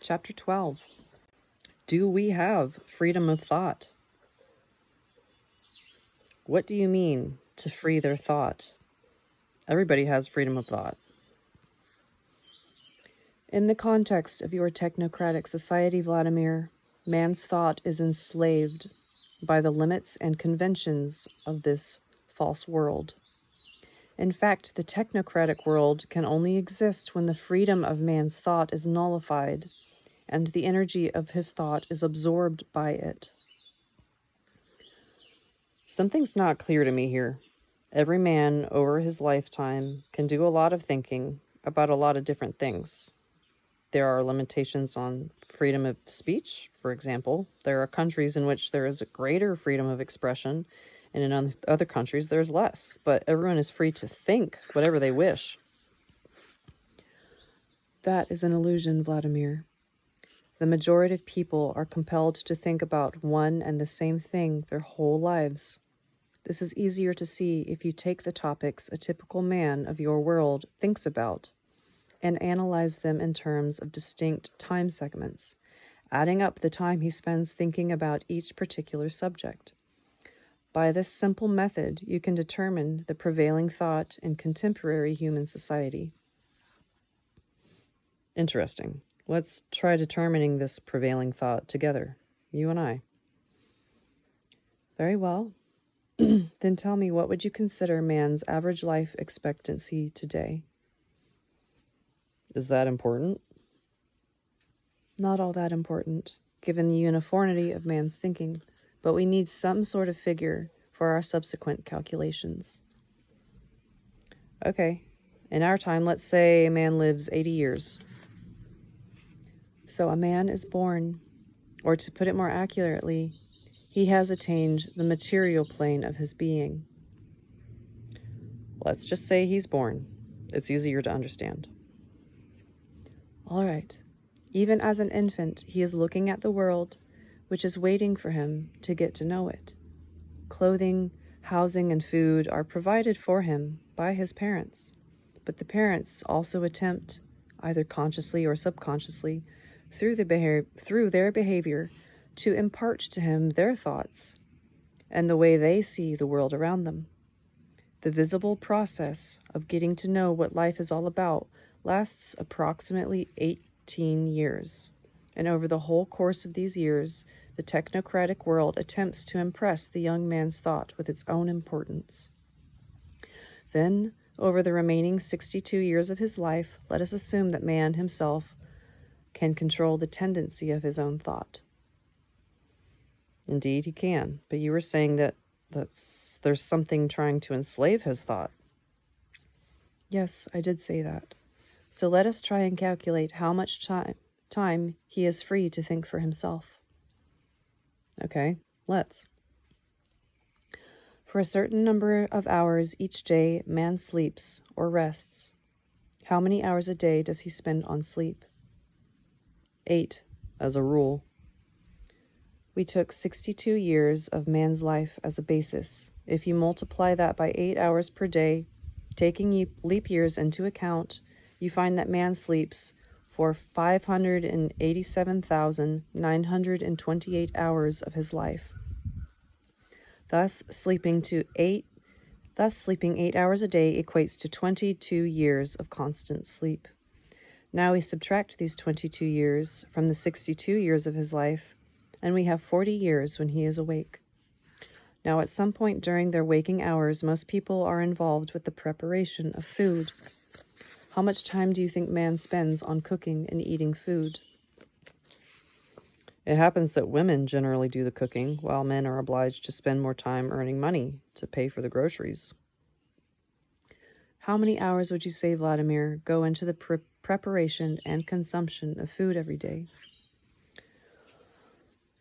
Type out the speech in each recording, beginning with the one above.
Chapter 12. Do we have freedom of thought? What do you mean to free their thought? Everybody has freedom of thought. In the context of your technocratic society, Vladimir, man's thought is enslaved by the limits and conventions of this false world. In fact, the technocratic world can only exist when the freedom of man's thought is nullified and the energy of his thought is absorbed by it. Something's not clear to me here. Every man over his lifetime can do a lot of thinking about a lot of different things. There are limitations on freedom of speech, for example. There are countries in which there is a greater freedom of expression, and in other countries there's less. But everyone is free to think whatever they wish. That is an illusion, Vladimir. The majority of people are compelled to think about one and the same thing their whole lives. This is easier to see if you take the topics a typical man of your world thinks about and analyze them in terms of distinct time segments, adding up the time he spends thinking about each particular subject. By this simple method, you can determine the prevailing thought in contemporary human society. Interesting. Let's try determining this prevailing thought together, you and I. Very well. Then tell me, what would you consider man's average life expectancy today? Is that important? Not all that important, given the uniformity of man's thinking, but we need some sort of figure for our subsequent calculations. Okay, in our time, let's say a man lives 80 years. So a man is born, or to put it more accurately, he has attained the material plane of his being. Let's just say he's born. It's easier to understand. All right. Even as an infant, he is looking at the world, which is waiting for him to get to know it. Clothing, housing, and food are provided for him by his parents, but the parents also attempt, either consciously or subconsciously, through their behavior, to impart to him their thoughts and the way they see the world around them. The visible process of getting to know what life is all about lasts approximately 18 years, and over the whole course of these years, the technocratic world attempts to impress the young man's thought with its own importance. Then, over the remaining 62 years of his life, let us assume that man himself can control the tendency of his own thought. Indeed, he can, but you were saying that there's something trying to enslave his thought. Yes, I did say that. So let us try and calculate how much time he is free to think for himself. Okay, let's. For a certain number of hours each day, man sleeps or rests. How many hours a day does he spend on sleep? 8, as a rule. We took 62 years of man's life as a basis. If you multiply that by 8 hours per day, taking leap years into account, you find that man sleeps for 587,928 hours of his life. Thus, sleeping 8 hours a day equates to 22 years of constant sleep. Now we subtract these 22 years from the 62 years of his life, and we have 40 years when he is awake. Now, at some point during their waking hours, most people are involved with the preparation of food. How much time do you think man spends on cooking and eating food? It happens that women generally do the cooking, while men are obliged to spend more time earning money to pay for the groceries. How many hours would you say, Vladimir, go into the preparation and consumption of food every day?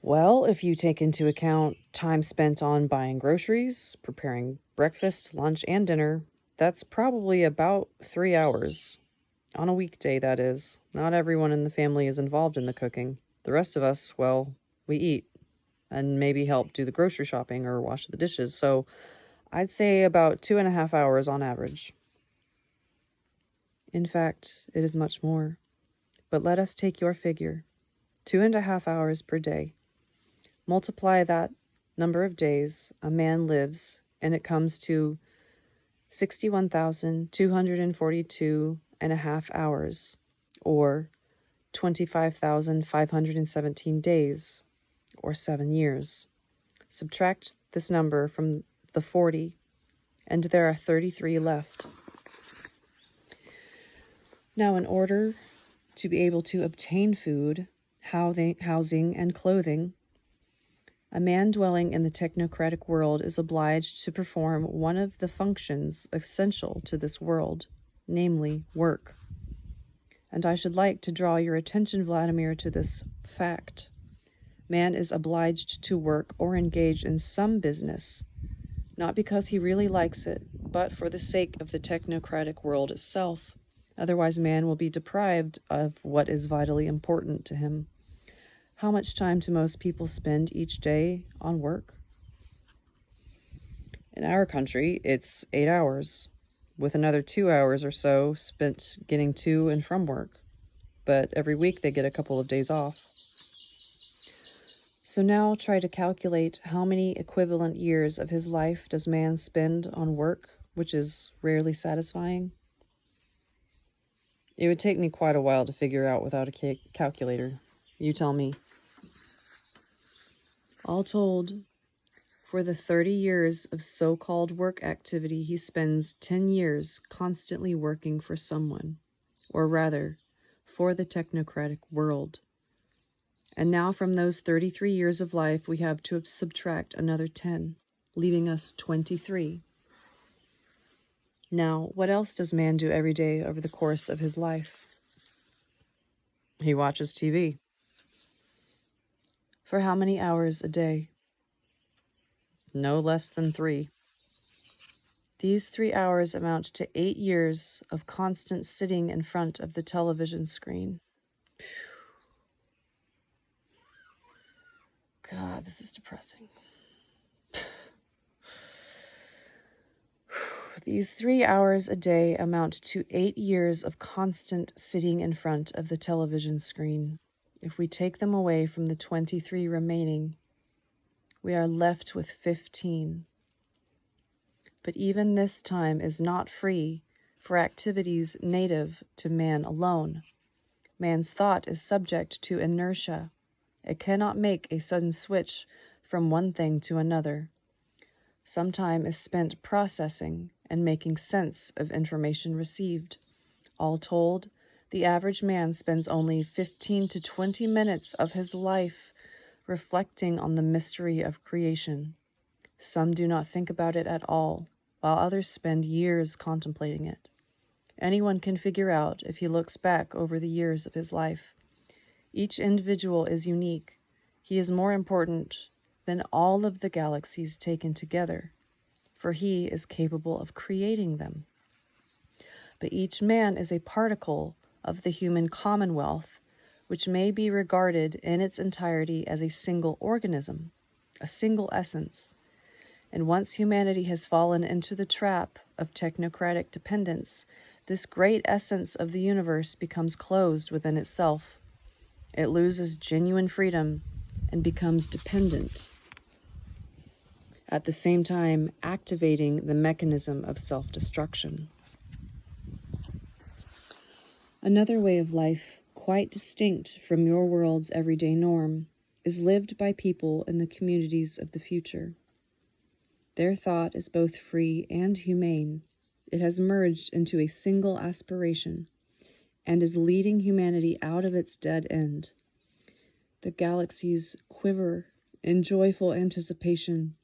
Well, if you take into account time spent on buying groceries, preparing breakfast, lunch, and dinner, that's probably about 3 hours. On a weekday, that is. Not everyone in the family is involved in the cooking. The rest of us, well, we eat and maybe help do the grocery shopping or wash the dishes. So I'd say about 2.5 hours on average. In fact, it is much more. But let us take your figure. 2.5 hours per day. Multiply that number of days a man lives, and it comes to 61,242.5 hours, or 25,517 days, or 7 years. Subtract this number from the 40, and there are 33 left. Now, in order to be able to obtain food, housing, and clothing, a man dwelling in the technocratic world is obliged to perform one of the functions essential to this world, namely work. And I should like to draw your attention, Vladimir, to this fact. Man is obliged to work or engage in some business, not because he really likes it, but for the sake of the technocratic world itself. Otherwise, man will be deprived of what is vitally important to him. How much time do most people spend each day on work? In our country, it's 8 hours, with another 2 hours or so spent getting to and from work. But every week they get a couple of days off. So now try to calculate how many equivalent years of his life does man spend on work, which is rarely satisfying. It would take me quite a while to figure out without a calculator. You tell me. All told, for the 30 years of so-called work activity, he spends 10 years constantly working for someone, or rather, for the technocratic world. And now from those 33 years of life, we have to subtract another 10, leaving us 23. Now, what else does man do every day over the course of his life? He watches TV. For how many hours a day? No less than 3. These 3 hours amount to 8 years of constant sitting in front of the television screen. God, this is depressing. These 3 hours a day amount to 8 years of constant sitting in front of the television screen. If we take them away from the 23 remaining, we are left with 15. But even this time is not free for activities native to man alone. Man's thought is subject to inertia. It cannot make a sudden switch from one thing to another. Some time is spent processing and making sense of information received. All told, the average man spends only 15 to 20 minutes of his life reflecting on the mystery of creation. Some do not think about it at all, while others spend years contemplating it. Anyone can figure out if he looks back over the years of his life. Each individual is unique. He is more important than all of the galaxies taken together, for he is capable of creating them. But each man is a particle of the human commonwealth, which may be regarded in its entirety as a single organism, a single essence. And once humanity has fallen into the trap of technocratic dependence, this great essence of the universe becomes closed within itself. It loses genuine freedom and becomes dependent, at the same time activating the mechanism of self-destruction. Another way of life, quite distinct from your world's everyday norm, is lived by people in the communities of the future. Their thought is both free and humane. It has merged into a single aspiration and is leading humanity out of its dead end. The galaxies quiver in joyful anticipation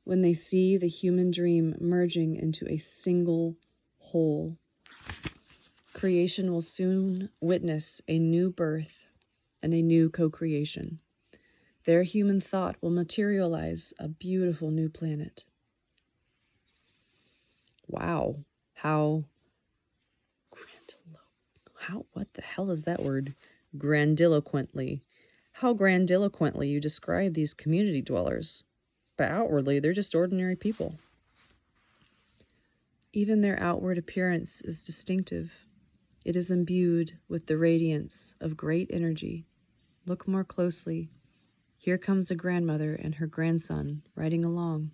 when they see the human dream merging into a single whole. Creation will soon witness a new birth and a new co-creation. Their human thought will materialize a beautiful new planet. Wow, what the hell is that word? Grandiloquently. How grandiloquently you describe these community dwellers. But outwardly, they're just ordinary people. Even their outward appearance is distinctive. It is imbued with the radiance of great energy. Look more closely. Here comes a grandmother and her grandson riding along.